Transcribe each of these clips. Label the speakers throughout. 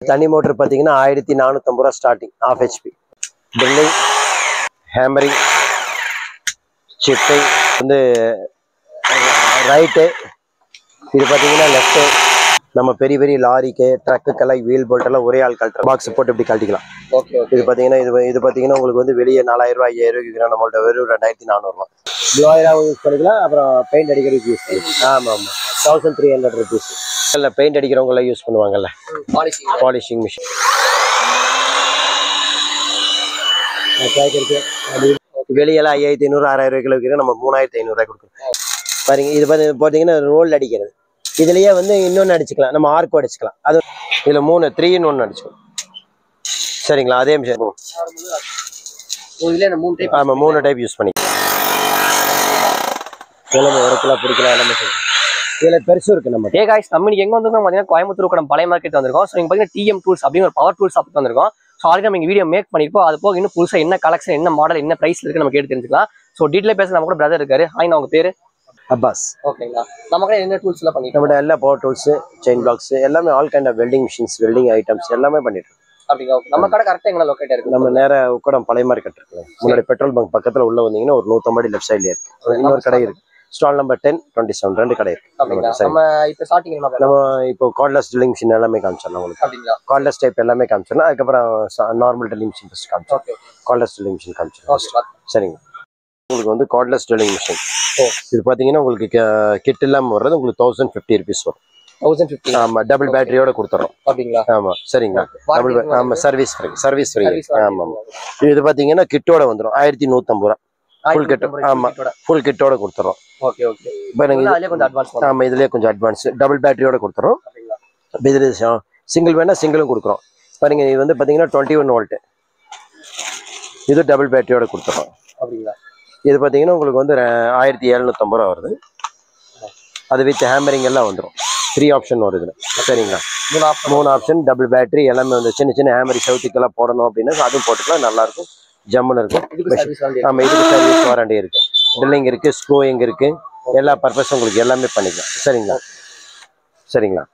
Speaker 1: தனி மோட்டர் பார்த்தீங்கன்னா 1450 ரூபா starting, half HP. Drilling, hammering, chipping வந்து ரைட்டு, இது பார்த்தீங்கன்னா லெஃப்ட்டு. நம்ம பெரிய பெரிய லாரிக்கு ட்ரக்குக்கெல்லாம் வீல் போல்ட்டெல்லாம் ஒரே ஆள் கழட்டுற பாக்ஸ் போட்டு இப்படி கழட்டிக்கலாம்.
Speaker 2: Okay okay.
Speaker 1: இது பார்த்தீங்கன்னா இது பார்த்தீங்கன்னா உங்களுக்கு வந்து வெளியே 4000 ரூபா 5000 ரூபாய்க்கு நம்மள்ட்ட வெறும் 2400 ரூபா. ப்ளோயராகவும் யூஸ் பண்ணிக்கலாம், அப்புறம் பெயிண்ட் அடிக்கிறதுக்கு யூஸ் பண்ணிக்கலாம். ஆமாம் ஆமாம், 1300 ருபீஸ். இல்லை பெயிண்ட் அடிக்கிறவங்களாம் யூஸ் பண்ணுவாங்கல்ல, பாலிஷிங் மிஷின். வெளியெல்லாம் 5500 6000 ரூபாய்க்கு வைக்கிறோம், நம்ம 3500 ரூபாய் கொடுக்குறோம். பாருங்க, இது பார்த்தீங்கன்னா ரோல் அடிக்கிறது. இதுலயே வந்து இன்னொன்று அடிச்சுக்கலாம், நம்ம ஆர்க்கும் அடிச்சுக்கலாம். அது இதில் 3 in 1 அடிச்சுக்கலாம். சரிங்களா, அதே மிஷின். ஆமாம், 3 டைப் யூஸ் பண்ணி எல்லாமே உரக்கலாம் பிடிக்கலாம், எல்லாமே செய்யலாம். இதில் பெருசும் இருக்குது நம்ம.
Speaker 2: ஏ காய்ஸ், நம்ம இன்னைக்கு எங்கே வந்திருக்கோம் பார்த்தீங்கன்னா கோயம்புத்தூர் கூட பழைய மார்க்கெட் வந்திருக்கோம். ஸோ நீங்கள் பார்த்தீங்கன்னா டிஎம் டூல்ஸ் அப்படின்னு ஒரு பவர் டூல்ஸ் அப்படி வந்திருக்கோம். ஸோ ஆல்ரெடி நம்ம வீடியோ மேக் பண்ணிருப்போம். அது போக இன்னும் புதுசாக என்ன கலெக்ஷன், என்ன மாடல், என்ன ப்ரைஸ் இருக்குது நம்ம கேட்டு தெரிஞ்சுக்கலாம். ஸோ டீட்டெயிலாக பேச நம்ம கூட பிரதர் இருக்காரு. ஹாய், அவங்க பேர்
Speaker 1: அப்பாஸ்.
Speaker 2: ஓகேங்களா, நம்ம கூட என்ன டூல்ஸ் எல்லாம் பண்ணிட்டு
Speaker 1: நம்மகிட்ட எல்லா பவர் டூல்ஸ், செயின் பாக்ஸ், எல்லாமே all kind of welding machines, welding items எல்லாமே பண்ணிட்டு.
Speaker 2: அப்படிங்களா, நம்ம கடை கரெக்டாக எங்கே லொக்கேட் இருக்கு?
Speaker 1: நம்ம நேராக உக்கடம் பழைய மார்க்கெட் இருக்கு. முன்னாடி பெட்ரோல் பங்க் பக்கத்தில் உள்ள வந்தீங்கன்னா ஒரு 150 அடி லெஃப்ட் சைட்லேயே இருக்கு. இன்னொரு கடை இருக்கு, ஸ்டால் நம்பர் 10, 27 2 கடை இருக்கு.
Speaker 2: நம்ம இப்போ ஸ்டார்டிங்
Speaker 1: நம்ம இப்போ கார்ட்லெஸ் ட்ரில்லிங் மிஷின் எல்லாமே காமிச்சிடலாம் உங்களுக்கு.
Speaker 2: அப்படிங்களா,
Speaker 1: கார்ட்லெஸ் டைப் எல்லாமே காமிச்சிடலாம். அதுக்கப்புறம் நார்மல் ட்ரில்லிங் மிஷின் ஃபஸ்ட் காமிச்சிடலாம். கார்ட்லெஸ் ட்ரில்லிங் மிஷின் காமிச்சிடலாம். சரிங்க, உங்களுக்கு வந்து கார்ட்லெஸ் ட்ரில்லிங் மிஷின் இது பார்த்தீங்கன்னா உங்களுக்கு கிட் இல்லாமல் வர்றது உங்களுக்கு 1050 ருபீஸ் வரும்.
Speaker 2: 1050.
Speaker 1: ஆமாம், டபுள் பேட்டரியோட கொடுத்துறோம்.
Speaker 2: அப்படிங்களா,
Speaker 1: ஆமாம். சரிங்களா, டபுள் ஆமாம், சர்வீஸ் ஃப்ரீ. ஆமாம் ஆமாம். இது பார்த்தீங்கன்னா கிட்டோட வந்துடும் 1150 ரூபா ஃபுல் கிட். ஆமாம், ஃபுல் கிட்டோட கொடுத்துறோம்.
Speaker 2: Okay okay.
Speaker 1: ஆமாம், இதுலேயே கொஞ்சம் அட்வான்ஸ் டபுள் பேட்டரியோட கொடுத்துறோம். இது சிங்கிள் வேணா சிங்கிளும் கொடுக்குறோம். பாருங்க, இது வந்து பார்த்தீங்கன்னா 21 வோல்ட், இது டபுள் பேட்டரியோட கொடுத்துறோம்.
Speaker 2: அப்படிங்களா,
Speaker 1: இது பார்த்தீங்கன்னா உங்களுக்கு வந்து 1750 ரூபா வருது. அது வித் ஹேமரிங் எல்லாம் வந்துடும். 3 ஆப்ஷன் வரும் இதில். சரிங்களா, 3 ஆப்ஷன், டபுள் பேட்டரி எல்லாமே வந்து சின்ன சின்ன ஹேமரி சவுத்துக்கெல்லாம் போடணும் அப்படின்னா அதுவும் போட்டுக்கலாம், நல்லாயிருக்கும், ஜம்முன்னு இருக்கும். ஆமாம், இதுக்கு சர்வீஸ் வாரண்டி இருக்குது, ட்ரில்லிங் இருக்குது, ஸ்க்ரூயிங் இருக்குது, எல்லா பர்பஸும் உங்களுக்கு எல்லாமே பண்ணிக்கலாம். சரிங்களா சரிங்களா.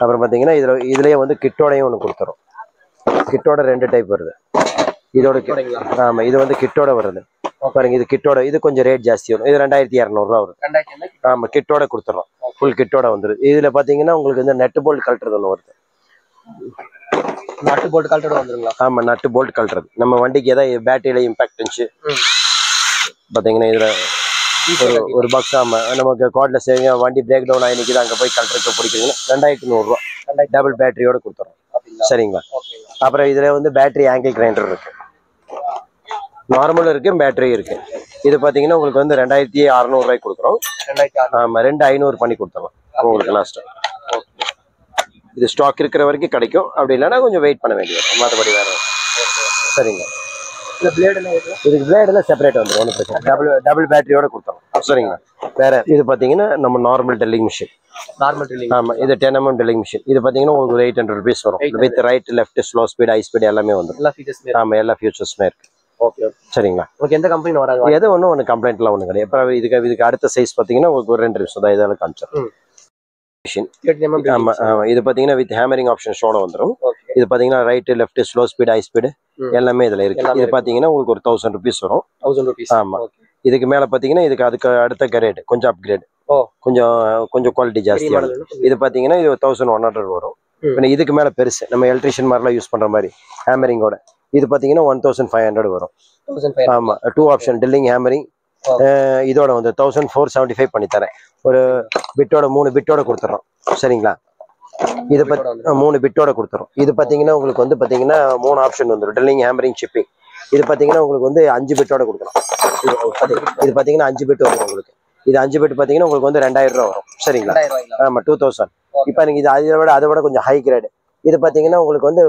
Speaker 1: அப்புறம் பார்த்தீங்கன்னா இதுலேயே வந்து கிட்டோடையும் ஒன்று கொடுத்துரும். கிட்டோட 2 டைப் வருது. இதோட ஆமாம், இது வந்து கிட்டோட வருது. பாருங்க, இது கிட்டோட, இது கொஞ்சம் ரேட் ஜாஸ்தி வரும். இது 2200 ரூபா வரும். ஆமாம், கிட்டோட கொடுத்துறோம், ஃபுல் கிட்டோட வந்துடும். இதில் பார்த்தீங்கன்னா உங்களுக்கு இந்த நட்டு போல்ட் கழட்டுறது ஒன்று வருது.
Speaker 2: நட்டு போல்ட் கழட்டுறது வந்துருங்களா?
Speaker 1: ஆமாம், நட்டு போல்ட் கழட்டுறது. நம்ம வண்டிக்கு ஏதாவது பேட்டரியில இம்பாக்ட் இருந்துச்சு பார்த்தீங்கன்னா இதில் ஒரு பாக்ஸ். ஆமாம், நமக்கு கார்டில் சேவிங்க வண்டி பிரேக் டவுன் ஆகி நிற்கிது, அங்கே போய் கழட்டுறதுக்கு பிடிக்குதுன்னா 2100 ரூபா டபுள் பேட்டரியோட கொடுத்துறோம். சரிங்களா. அப்புறம் இதில் வந்து பேட்டரி ஆங்கிள் கிரைண்டர் இருக்குது, நார்மலும் இருக்குது, பேட்டரியும் இருக்குது. இது பார்த்தீங்கன்னா உங்களுக்கு வந்து 2600 ரூபாய்க்கு கொடுக்குறோம். ஆமாம், 2500 பண்ணி கொடுத்துடலாம் உங்களுக்கு லாஸ்ட்டு. இது ஸ்டாக் இருக்கிற வரைக்கும் கிடைக்கும், அப்படி இல்லைன்னா கொஞ்சம் வெயிட் பண்ண வேண்டியது வரும், மற்றபடி வேறு. சரிங்க, இதுக்கு பிளேடெல்லாம் செப்பரேட் வந்துடும், ஒன்றும் பிரச்சனை. டபுள் பேட்டரியோட கொடுத்துரும். சரிங்களா. வேறு இது பார்த்தீங்கன்னா நம்ம நார்மல் ட்ரில்லிங் மிஷின். ஆமாம், இது 10 mm ட்ரில்லிங் மிஷின். இது பார்த்தீங்கன்னா உங்களுக்கு 800 ருபீஸ் வரும். With right, left, slow speed, high speed எல்லாமே வந்துடும். ஆமாம், எல்லா ஃபியூச்சர்ஸுமே இருக்குது.
Speaker 2: Okay okay.
Speaker 1: சரிங்களா.
Speaker 2: உங்களுக்கு எந்த கம்பெனி வராங்க?
Speaker 1: எது ஒன்று கம்ப்ளைண்ட்லாம் ஒன்றும் கிடையாது. அப்புறம் இதுக்கு அடுத்த சைஸ் பார்த்தீங்கன்னா உங்களுக்கு ஒரு 2 நிமிஷம் தான் இதெல்லாம் காமிச்சிடும் மிஷின். ஆமாம் ஆமாம், இது பார்த்தீங்கன்னா வித் ஹேமரிங் ஆப்ஷன் ஷோட வந்துடும். இது பார்த்தீங்கன்னா right, left, slow speed, high speed எல்லாமே இதில் இருக்குது. இது பார்த்தீங்கன்னா உங்களுக்கு ஒரு 1000 ருபீஸ் வரும். 1000 ருபீஸ். ஆமாம், இதுக்கு மேலே பார்த்தீங்கன்னா அதுக்கு அடுத்த கிரேட் கொஞ்சம் அப்கிரேட், கொஞ்சம் குவாலிட்டி ஜாஸ்தியானது. இது பார்த்தீங்கன்னா இது 1100 வரும். இதுக்கு மேலே பெருசு நம்ம எலக்ட்ரிஷியன் மாதிரிலாம் யூஸ் பண்ணுற மாதிரி ஹேமரிங்கோட இது பார்த்தீங்கன்னா 1500 வரும். ஆமாம், 2 ஆப்ஷன் ட்ரில்லிங் ஹேமரிங். இதோட வந்து 1475 பண்ணி தரேன். ஒரு பிட்டோட 3 பிட்டோட கொடுத்துட்றோம். சரிங்களா. இது 3 பிட்டோட கொடுத்துரும். இது பார்த்தீங்கன்னா உங்களுக்கு வந்து பார்த்தீங்கன்னா 3 ஆப்ஷன் வந்துடும், ட்ரில்லிங் ஹேமரிங் ஷிப்பிங். இது பார்த்தீங்கன்னா உங்களுக்கு வந்து 5 பிட்டோட கொடுக்கலாம். இது பார்த்தீங்கன்னா 5 பிட் வரும் உங்களுக்கு. இது 5 பிட் பார்த்தீங்கன்னா உங்களுக்கு வந்து 2000 ரூபா வரும். சரிங்களா. ஆமாம், 2000. இப்போ நீங்கள் இது அதை விட கொஞ்சம் ஹை கிரேடு. இது பார்த்தீங்கன்னா உங்களுக்கு வந்து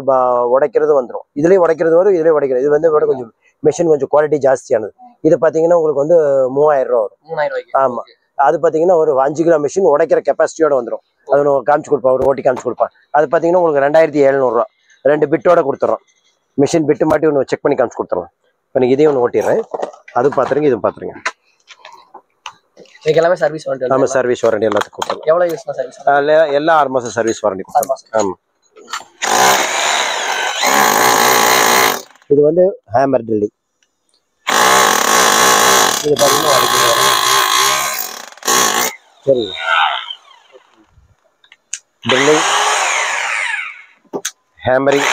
Speaker 1: உடைக்கிறது வந்துடும். இதுலேயே உடைக்கிறது வரும், இதுலேயே உடைக்கிறது. இது வந்து விட கொஞ்சம் மிஷின் கொஞ்சம் குவாலிட்டி ஜாஸ்தியானது. இது பார்த்தீங்கன்னா உங்களுக்கு வந்து 3000 ரூபா வரும். 3000. ஆமாம், அது பார்த்தீங்கன்னா ஒரு 5 கிலோ மிஷின் உடைக்கிற கெப்பாசிட்டியோட வந்துடும். அது ஒன்று காமிச்சு கொடுப்பா, ஒரு ஓட்டி காமிச்சு கொடுப்பா. அது பார்த்தீங்கன்னா உங்களுக்கு 2700 ரூபா 2 பிட்டோட கொடுத்துட்றோம். மிஷின் பிட்டு மாட்டி ஒன்று செக் பண்ணி காமிச்சு கொடுத்துறோம். இப்போ நீங்கள் இதையும் ஒன்று ஓட்டிடுறேன், அதுவும் பார்த்துருங்க, இதுவும் பார்த்துருங்க.
Speaker 2: எல்லாமே சர்வீஸ் வாரண்டி.
Speaker 1: ஆமாம், சர்வீஸ் வாரண்டி எல்லாத்துக்கும் கொடுத்துருவோம்.
Speaker 2: எவ்வளோ யூஸ் சர்வீஸ்?
Speaker 1: எல்லா 6 மாதம் சர்வீஸ் வாரண்டி கொடுத்துருவோம். ஆமாம், இது வந்து ஹேமர் ட்ரில்லிங். இது பார்த்தீங்கன்னா சரி ட்ரில்லிங், ஹேமரிங்,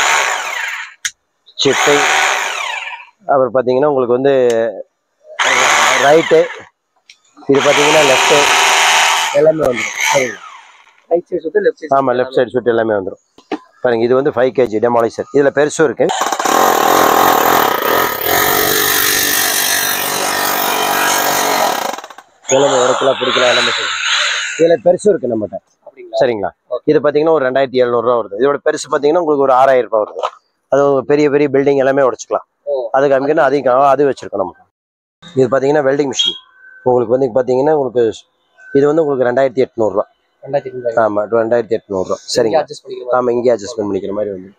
Speaker 1: சிப்பிங். அப்புறம் பார்த்தீங்கன்னா உங்களுக்கு வந்து ரைட்டு, இது பார்த்தீங்கன்னா லெஃப்ட்டு எல்லாமே வந்துடும். சரிங்களா?
Speaker 2: ரைட் சைடு சுத்து லெஃப்ட் சைடு.
Speaker 1: ஆமாம், லெஃப்ட் சைடு சுட்டு எல்லாமே வந்துடும். பாருங்க, இது வந்து 5 kg டெமாலிசர். இதில் பெருசும் இருக்கு. எல்லாமே உடைக்கலாம், பிடிக்கலாம், எல்லாமே செய்யலாம். இதில் பெருசும் இருக்கு நம்மகிட்ட. சரிங்களா? இது பார்த்தீங்கன்னா ஒரு 2700 ரூபா வருது. இதோட பெருசு பார்த்தீங்கன்னா உங்களுக்கு ஒரு 6000 ரூபாய் வருது. அது பெரிய பெரிய பில்டிங் எல்லாமே உடைச்சிக்கலாம். அதுக்கு அங்கே அதிகம் அது வச்சிருக்கோம் நம்ம. இது பார்த்தீங்கன்னா வெல்டிங் மிஷின். உங்களுக்கு வந்து பார்த்தீங்கன்னா உங்களுக்கு இது வந்து உங்களுக்கு 2800 ரூபா. ஆமாம், 2800 ரூபா. சரிங்க. ஆமாம், இங்கே அட்ஜஸ்ட்மெண்ட் பண்ணிக்கிற மாதிரி வந்து.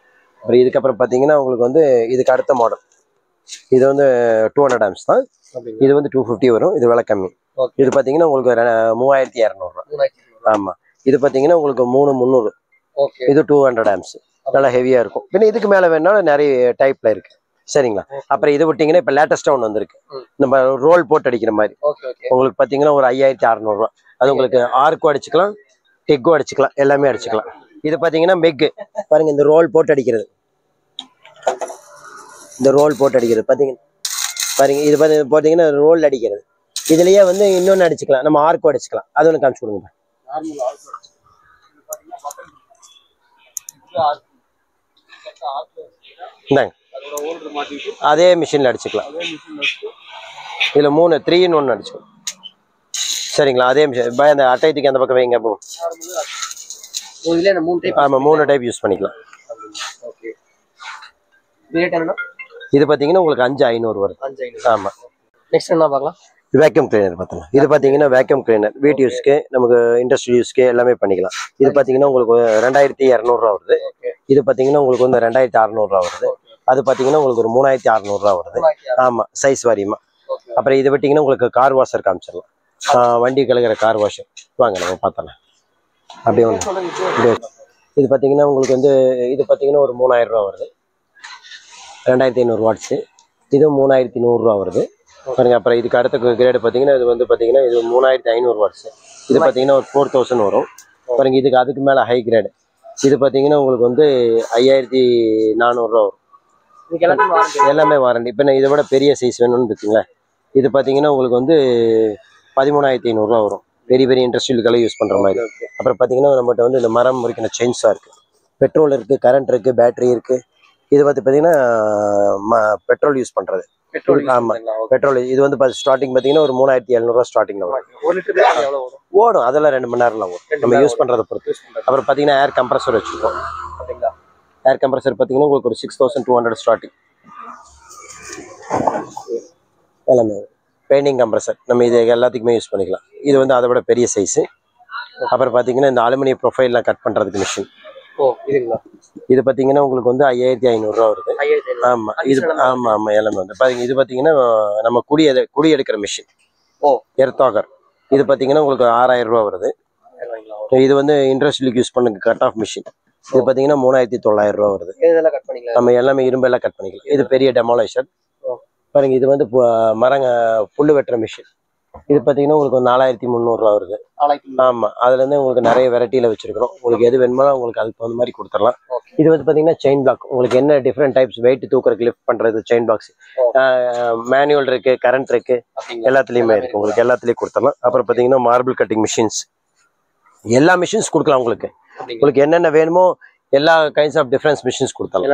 Speaker 1: அப்புறம் இதுக்கப்புறம் பார்த்தீங்கன்னா உங்களுக்கு வந்து இதுக்கு அடுத்த மாடல் இது வந்து 200 amps தான். இது வந்து 250 வரும். இது விலை கம்மி. இது பார்த்தீங்கன்னா உங்களுக்கு 3200 ரூபா. ஆமாம், இது பார்த்தீங்கன்னா உங்களுக்கு 3300. இது 200 amps. நல்லா ஹெவியாக இருக்கும். பின்ன இதுக்கு மேலே வேணாலும் நிறைய டைப்பில் இருக்கு. சரிங்களா? அப்புறம் இது விட்டிங்கன்னா இப்போ லேட்டஸ்ட்டாக ஒன்று வந்திருக்கு. நம்ம ரோல் போட்டு அடிக்கிற மாதிரி. உங்களுக்கு பார்த்தீங்கன்னா ஒரு 5600 ரூபா. அது உங்களுக்கு ஆர்க்கும் அடிச்சுக்கலாம், டெக்கும் அடிச்சுக்கலாம், எல்லாமே அடிச்சுக்கலாம். இது பார்த்தீங்கன்னா மெக்கு. பாருங்க, இந்த ரோல் போட்டு அடிக்கிறது. இந்த ரோல் போட்டு அடிக்கிறது பார்த்தீங்கன்னா பாருங்க, இது பார்த்தீங்கன்னா ரோல் அடிக்கிறது. இதுலயே வந்து இன்னொன்று அடிச்சுக்கலாம், நம்ம ஆர்க்கும் அடிச்சுக்கலாம். அது ஒன்று காமிச்சு கொடுங்க. இந்தாங்க, அதே மிஷின்ல அடிச்சுக்கலாம். இதுல 3 in 1 அடிச்சுக்கலாம். சரிங்களா? அதே மிஷின் அந்த அட்டைக்கு அந்த பக்கம் வைங்க. ஆமா, 3 டைப் யூஸ் பண்ணிக்கலாம். இது பாத்தீங்கன்னா உங்களுக்கு 5500 வருது. ஆமா.
Speaker 2: நெக்ஸ்ட் என்ன பார்க்கலாம்?
Speaker 1: வேக்யூம் கிளீனர் பார்த்தலாம். இது பார்த்தீங்கன்னா வேக்யூம் கிளீனர் வீட்டு யூஸ்க்கு, நமக்கு இண்டஸ்ட்ரி யூஸ்க்கு எல்லாமே பண்ணிக்கலாம். இது பார்த்தீங்கன்னா உங்களுக்கு 2200 ரூபா வருது. இது பார்த்தீங்கன்னா உங்களுக்கு வந்து 2600 ரூபா வருது. அது பார்த்தீங்கன்னா உங்களுக்கு ஒரு 3600 ரூபா வருது. ஆமாம், சைஸ் வாரியமா. அப்புறம் இது விட்டிங்கன்னா உங்களுக்கு கார் வாஷர் காமிச்சிடலாம். வண்டி கழுகிற கார் வாஷர் வாங்க நம்ம பார்த்தலாம். அப்படியே ஒன்று இது பார்த்தீங்கன்னா உங்களுக்கு வந்து இது பார்த்தீங்கன்னா ஒரு 3000 ரூபா வருது. 2500 வாட்ஸு. இது 3100 ரூபா வருது. பாருங்க. அப்புறம் இதுக்கு அடுத்த கிரேடு பார்த்தீங்கன்னா இது வந்து பார்த்தீங்கன்னா இது 3500 வாட்ஸு. இது பார்த்தீங்கன்னா ஒரு 4000 வரும். பாருங்க, இதுக்கு அதுக்கு மேலே ஹை கிரேடு. இது பார்த்தீங்கன்னா உங்களுக்கு வந்து 5400 ரூபா வரும். எல்லாமே வாரண்டி. இப்போ இதை விட பெரிய சைஸ் வேணும்னு இருக்குங்களேன். இது பார்த்தீங்கன்னா உங்களுக்கு வந்து 13500 ரூபா வரும். பெரிய பெரிய இண்டஸ்ட்ரியலுக்கெல்லாம் யூஸ் பண்ணுற மாதிரி. அப்புறம் பார்த்தீங்கன்னா நம்மகிட்ட வந்து இந்த மரம் முறிக்கிற செயின்ஸாக இருக்குது. பெட்ரோல் இருக்குது, கரண்ட் இருக்குது, பேட்டரி இருக்குது. இது வந்து பார்த்தீங்கன்னா பெட்ரோல் யூஸ் பண்ணுறது. ஆமாம், பெட்ரோல். இது வந்து ஸ்டார்டிங் பார்த்தீங்கன்னா ஒரு 3700 ரூபா ஸ்டார்டிங்கில் வரும். ஓடும், அதெல்லாம் 2 மணி நேரம்லாம் ஓடும், நம்ம யூஸ் பண்ணுறதை பொறுத்து. அப்புறம் பார்த்தீங்கன்னா ஏர் கம்ப்ரஸர் வச்சுருக்கோம். ஏர் கம்ப்ரஸர் பார்த்தீங்கன்னா உங்களுக்கு ஒரு 6200 ஸ்டார்டிங். எல்லாமே பெயிண்டிங் கம்ப்ரஸர் நம்ம இது எல்லாத்துக்குமே யூஸ் பண்ணிக்கலாம். இது வந்து அதை விட பெரிய சைஸு. அப்புறம் பார்த்தீங்கன்னா இந்த அலுமினிய ப்ரொஃபைல்லாம் கட் பண்ணுறதுக்கு மிஷின். இது பார்த்தீங்கன்னா உங்களுக்கு வந்து 5500 ரூபா வருது. ஆமாம், இது ஆமாம் ஆமாம் எல்லாமே வந்து பாருங்க. இது பார்த்தீங்கன்னா நம்ம குடி எடுக்கிற மிஷின். எர்த்தாகர். இது பார்த்தீங்கன்னா உங்களுக்கு 6000 ரூபா வருது. இது வந்து இண்டஸ்ட்ரியலுக்கு யூஸ் பண்ண கட் ஆஃப் மிஷின். இது பார்த்தீங்கன்னா 3900 ரூபா வருது. நம்ம எல்லாமே இரும்பெல்லாம் கட் பண்ணிக்கலாம். இது பெரிய டெமாலிஷர். பாருங்க, இது வந்து மரங்க புல்லு வெட்டுற மிஷின். இது பார்த்தீங்கன்னா உங்களுக்கு 4300 ரூபா வருது. ஆமாம், அதுலேருந்து உங்களுக்கு நிறைய வெரைட்டியில் வச்சிருக்கிறோம். உங்களுக்கு எது வேணுமோ உங்களுக்கு அதுக்கு தகுந்த மாதிரி கொடுத்துடலாம். இது வந்து பார்த்தீங்கன்னா செயின் பிளாக். உங்களுக்கு என்ன டிஃப்ரெண்ட் டைப்ஸ் வெயிட் தூக்குறதுக்கு லிஃப்ட் பண்ணுறது செயின் பிளாக்ஸ் மேனுவல் இருக்கு, கரண்ட் இருக்கு, எல்லாத்துலேயுமே இருக்கு. உங்களுக்கு எல்லாத்துலேயும் கொடுத்துடலாம். அப்புறம் பார்த்தீங்கன்னா மார்பிள் கட்டிங் மிஷின்ஸ், எல்லா மிஷின்ஸ் கொடுக்கலாம். உங்களுக்கு என்னென்ன வேணுமோ எல்லா கைண்ட்ஸ் ஆஃப் டிஃபரன்ஸ் மிஷின்ஸ் கொடுத்தலாம்.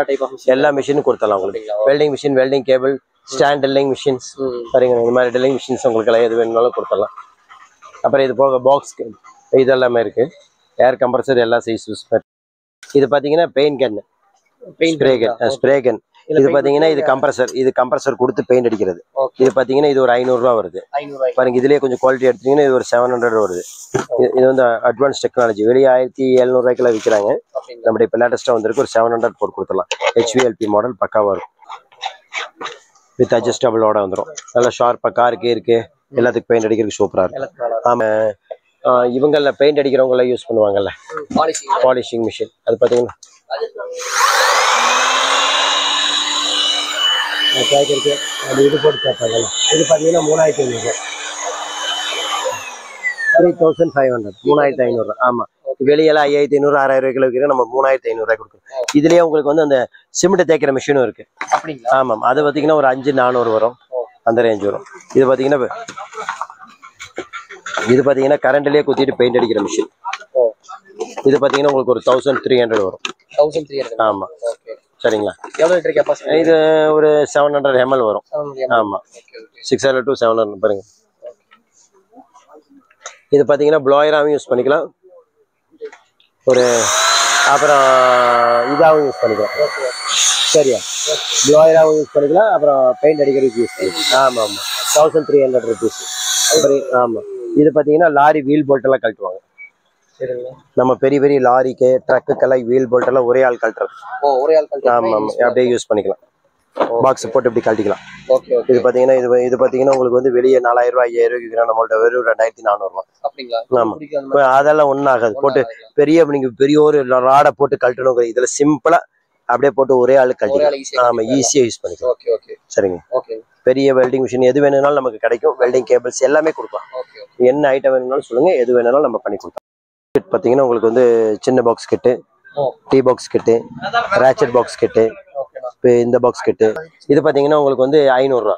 Speaker 1: எல்லா மிஷினும் கொடுத்தலாம் உங்களுக்கு. Welding machine, welding cable, stand drilling machines, சரிங்க. இந்த மாதிரி ட்ரில்லிங் மிஷின்ஸ் உங்களுக்கு எல்லாம் எது வேணும்னாலும் கொடுத்துடலாம். அப்புறம் இது போக பாக்ஸ் இதெல்லாமே இருக்கு. ஏர் கம்ப்ரஸர் எல்லா சைஸ் யூஸ் பண்ணி. இது பார்த்தீங்கன்னா பெயிண்ட் கன், ஸ்ப்ரே கன். இது பார்த்தீங்கன்னா இது கம்ப்ரஸர் கொடுத்து பெயிண்ட் அடிக்கிறது. இது பார்த்தீங்கன்னா இது ஒரு 500 ரூபா வருது. பாருங்க, இதுலேயே கொஞ்சம் குவாலிட்டி எடுத்தீங்கன்னா இது ஒரு 700 வருது. இது வந்து அட்வான்ஸ் டெக்னாலஜி. வெளியே 1700 ரூபாய்க்குலாம் விற்கிறாங்க. நம்மளுடைய இப்போ லேட்டஸ்ட்டாக வந்திருக்கு. ஒரு 700 போட்டு கொடுத்துடலாம். HVLP மாடல் பக்காவாக இருக்கும். வித் அட்ஜஸ்டபிளோட வந்துடும். நல்லா ஷார்ப்பாக காருக்கு இருக்கு, எல்லாத்துக்கும் பெயிண்ட் அடிக்கிறதுக்கு சூப்பராக இருக்கும். ஆமாம், இவங்கள பெயிண்ட் அடிக்கிறவங்களாம் யூஸ் பண்ணுவாங்கல்ல பாலிஷிங் மிஷின். அது பார்த்தீங்கன்னா கேட்கறது அது இது போட்டு கேட்பாங்க. இது பார்த்தீங்கன்னா 3500 3500 3500. ஆமாம், வெளியெல்லாம் 5500 6000 கிலோ விற்கிறோம், நம்ம 3500 கொடுக்குறோம். இதுலேயே உங்களுக்கு வந்து அந்த சிமெண்ட் தேய்க்கிற மிஷினும் இருக்கு. ஆமாம், அது பார்த்தீங்கன்னா ஒரு 5400 வரும், அந்த ரேஞ்ச் வரும். இது பார்த்தீங்கன்னா கரண்ட்லேயே குத்திட்டு பெயிண்ட் அடிக்கிற மிஷின். இது பார்த்தீங்கன்னா உங்களுக்கு ஒரு 1300 வரும். 1300. ஆமாம், சரிங்களா. இது ஒரு 700 ml வரும். ஆமாம், 600 to 700 பாருங்க. இது பார்த்தீங்கன்னா ப்ளோயராகவும் யூஸ் பண்ணிக்கலாம், ஒரு அப்புறம் இதாகவும் யூஸ் பண்ணிக்கலாம். சரியா, ப்ளோயராகவும் யூஸ் பண்ணிக்கலாம், அப்புறம் பெயிண்ட் அடிக்கிறதுக்கு யூஸ் பண்ணிக்கலாம். ஆமாம் ஆமாம், 1300 rupees. அப்புறம் ஆமாம், இது பார்த்தீங்கன்னா லாரி வீல் போல்ட் எல்லாம் கழட்டுவாங்க. நம்ம பெரிய பெரிய லாரிக்கு ட்ரக்குக்கெல்லாம் வீல் போல்ட் எல்லாம் ஒரே ஆள் கழட்டுறது. ஆமாம் ஆமாம், அப்படியே யூஸ் பண்ணிக்கலாம். பாக்ஸ் போட்டு இப்படி கழட்டிக்கலாம். இது பார்த்தீங்கன்னா இது பார்த்தீங்கன்னா உங்களுக்கு வந்து வெளியே 4000 ரூபாய் 5000 ரூபாய்க்கு நம்மள்ட்ட வெறும் 2400 ரூபா. ஆமாம், அதெல்லாம் ஒன்றும் ஆகாது. போட்டு நீங்க பெரிய ஒரு ராடை போட்டு கழட்டணும். இதில் சிம்பிளா அப்படியே போட்டு ஒரே ஆளு கழட்டிக்கலாம். ஆமாம், ஈஸியாக யூஸ் பண்ணிக்கலாம். சரிங்க. பெரிய வெல்டிங் மிஷின் எது வேணும்னாலும் நமக்கு கிடைக்கும். வெல்டிங் கேபிள்ஸ் எல்லாமே கொடுக்கலாம். என்ன ஐட்டம் வேணும்னாலும் சொல்லுங்க, எது வேணும்னாலும் நம்ம பண்ணி கொடுக்கலாம். பார்த்தீங்கன்னா உங்களுக்கு வந்து சின்ன பாக்ஸ் கிட்டு, டீ பாக்ஸ் கிட்டு, ரேச்சட் பாக்ஸ் கிட்டு, இப்போ இந்த பாக்ஸ் கிட்டு. இது பார்த்தீங்கன்னா உங்களுக்கு வந்து 500 ரூபா.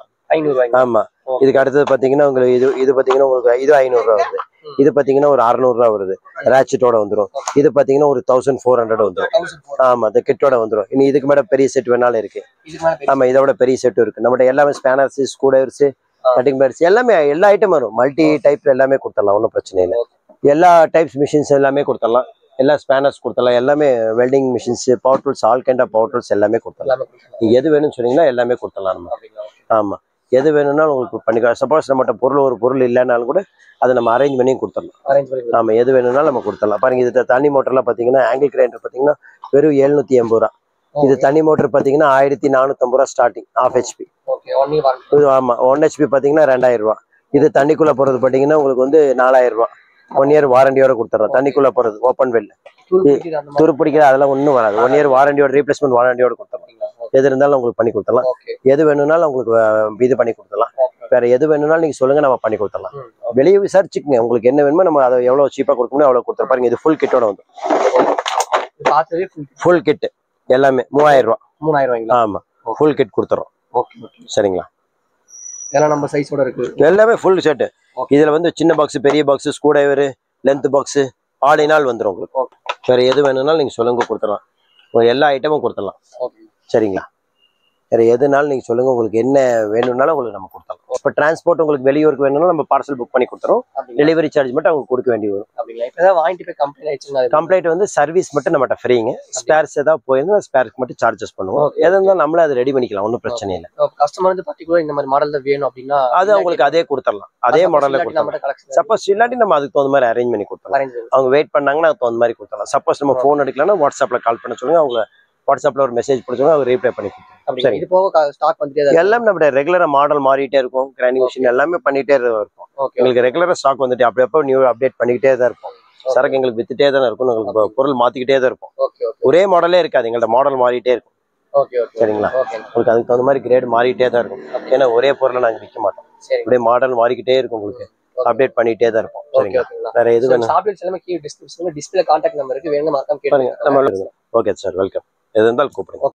Speaker 1: ஆமா, இதுக்கு அடுத்தது பார்த்தீங்கன்னா உங்களுக்கு இது பார்த்தீங்கன்னா உங்களுக்கு இது 500 ரூபா வருது. இது பார்த்தீங்கன்னா ஒரு 600 ரூபா வருது, ரேச்சட்டோட வந்துடும். இது பார்த்தீங்கன்னா ஒரு 1400 வந்துடும். ஆமா, இந்த கிட்டோட வந்துடும். இனி இதுக்கு மேலே பெரிய செட் வேணாலும் இருக்கு. ஆமா, இதோட பெரிய செட்டும் இருக்கு நம்மகிட்ட. எல்லாமே spanners, screw drivers, cutting pads எல்லாமே எல்லா ஐட்டம் வரும். மல்டி டைப் எல்லாமே கொடுத்துடலாம், ஒன்றும் பிரச்சனை இல்லை. எல்லா டைப்ஸ் மிஷின்ஸ் எல்லாமே கொடுத்துடலாம். எல்லா ஸ்பேனர்ஸ் கொடுத்துடலாம். எல்லாமே welding machines, power tools, all kind of power tools எல்லாமே கொடுத்துடலாம். நீங்க எது வேணும்னு சொன்னீங்கன்னா எல்லாமே கொடுத்துடலாம் நம்ம. ஆமா, எது வேணும்னாலும் உங்களுக்கு பண்ணிக்கலாம். சப்போஸ் நம்மகிட்ட ஒரு பொருள் இல்லைனாலும் கூட அதை நம்ம அரேஞ்ச் பண்ணி கொடுத்துடலாம். ஆமா, எது வேணும்னாலும் நம்ம கொடுத்துடலாம். பாருங்க, இது தண்ணி மோட்டர்லாம் பார்த்தீங்கன்னா ஆங்கிள் கிரைண்டர் பார்த்தீங்கன்னா வெறும் 780 ரூபா. இது தண்ணி மோட்டர் பார்த்தீங்கன்னா 1450 ரூபா ஸ்டார்டிங், 1/2 HP. ஆமா, 1 HP பார்த்தீங்கன்னா 2000 ரூபா. இது தண்ணிக்குள்ள போறது பார்த்தீங்கன்னா உங்களுக்கு வந்து 4000 ரூபா. 1 year வாரண்டியோட கொடுத்துறோம். தண்ணிக்குள்ள போறது ஓப்பன் வெல், துரு பிடிக்கிற அதெல்லாம் ஒன்றும் வராது. 1 year வாரண்டியோட, ரீப்ளேஸ்மெண்ட் வாரண்டியோட கொடுத்துறோம். எது இருந்தாலும் உங்களுக்கு பண்ணி கொடுத்துடலாம். எது வேணும்னாலும் உங்களுக்கு இது பண்ணி கொடுத்துடலாம். வேற எது வேணும்னாலும் நீங்க சொல்லுங்க, நம்ம பண்ணி கொடுத்துடலாம். வெளியே விசாரிச்சுக்கங்க, உங்களுக்கு என்ன வேணுமோ நம்ம அதை எவ்வளவு சீப்பா கொடுக்கணும் அவ்வளவு கொடுத்துறோம். பாருங்க, இது ஃபுல் கிட்டோட வந்து ஃபுல் கிட் எல்லாமே 3000 ரூபா. 3000 ரூபாய்ங்களா? ஆமா, ஃபுல் கிட் கொடுத்துறோம். சரிங்களா.
Speaker 2: எல்லாம் நம்ம சைஸோட இருக்கு,
Speaker 1: எல்லாமே ஃபுல் செட். இதுல வந்து சின்ன பாக்ஸ், பெரிய box, screw driver, length box, all in all வந்துடும் உங்களுக்கு. வேற எது வேணும்னாலும் நீங்க சொல்லுங்க, கொடுத்துடலாம். எல்லா ஐட்டமும் கொடுத்துடலாம். சரிங்களா. வேற எதுனாலும் நீங்க சொல்லுங்க, உங்களுக்கு என்ன வேணும்னாலும் உங்களுக்கு நம்ம கொடுத்துடலாம். இப்போ டிரான்ஸ்போர்ட் உங்களுக்கு வெளியூருக்கு வேணும்னா நம்ம பார்சல் புக் பண்ணி கொடுத்துறோம். டெலிவரி சார்ஜ் மட்டும் அவங்க கொடுக்க வேண்டி வரும். கம்ப்ளைண்ட் வந்து சர்வீஸ் மட்டும் நம்மகிட்ட ஃப்ரீங்க. ஸ்பேர்ஸ் ஏதாவது போயிருந்தா ஸ்பேருக்கு மட்டும் சார்ஜஸ் பண்ணுவோம். எது இருந்தாலும் நம்மளே அதை ரெடி பண்ணிக்கலாம், ஒன்றும் பிரச்சனை இல்லை.
Speaker 2: கஸ்டமர் வந்து பர்டிகுலர் இந்த மாதிரி மாடல் தான் வேணும் அப்படின்னா
Speaker 1: அது அவங்களுக்கு அதே கொடுத்துடலாம், அதே மாடல்ல கொடுத்துடலாம். சப்போஸ் இல்லாட்டி நம்ம அதுக்கு தகுந்த மாதிரி அரேஞ்ச் பண்ணி கொடுத்துடலாம். அவங்க வெயிட் பண்ணாங்கன்னா அதுக்கு தகுந்த மாதிரி கொடுத்துடலாம். சப்போஸ் நம்ம ஃபோன் எடுக்கலன்னா வாட்ஸ்அப்ல கால் பண்ண சொல்லுங்க, அவங்க வாட்ஸ்அப்ல ஒரு மெசேஜ் போடுவாங்க, அவங்க ரீப்ளை பண்ணி கொடுத்துருவோம்.
Speaker 2: இது போக ஸ்டாக் வந்துட்டே
Speaker 1: எல்லாம் நம்ம ரெகுலரா மாடல் மாறிட்டே இருக்கும். கிரைண்டிங் மிஷின் எல்லாமே பண்ணிட்டே இருக்கும். எங்களுக்கு ரெகுலரா ஸ்டாக் வந்துட்டு அப்போ நியூ அப்டேட் பண்ணிக்கிட்டே தான் இருக்கும். சரக்கு எங்களுக்கு வித்துட்டே தான் இருக்கும். உங்களுக்கு பொருள் மாத்திக்கிட்டே தான் இருக்கும். ஒரே மாடலே இருக்காது, எங்கள்ட்ட மாடல் மாறிட்டே இருக்கும். சரிங்களா. உங்களுக்கு அதுக்கு தகுந்த மாதிரி கிரேட் மாறிட்டே தான் இருக்கும். ஏன்னா ஒரே பொருளை நாங்கள் விற்க மாட்டோம். அப்படியே மாடல் மாறிக்கிட்டே இருக்கும், உங்களுக்கு அப்டேட் பண்ணிட்டே தான் இருக்கும். சரிங்களா. வேற எது வேணும்?
Speaker 2: டிஸ்பிளே கான்டாக்ட் நம்பர் இருக்கு, வேணும்னா மறக்காம கேளுங்க.
Speaker 1: Okay sir, welcome. எது இருந்தாலும் கூப்பிடுங்க.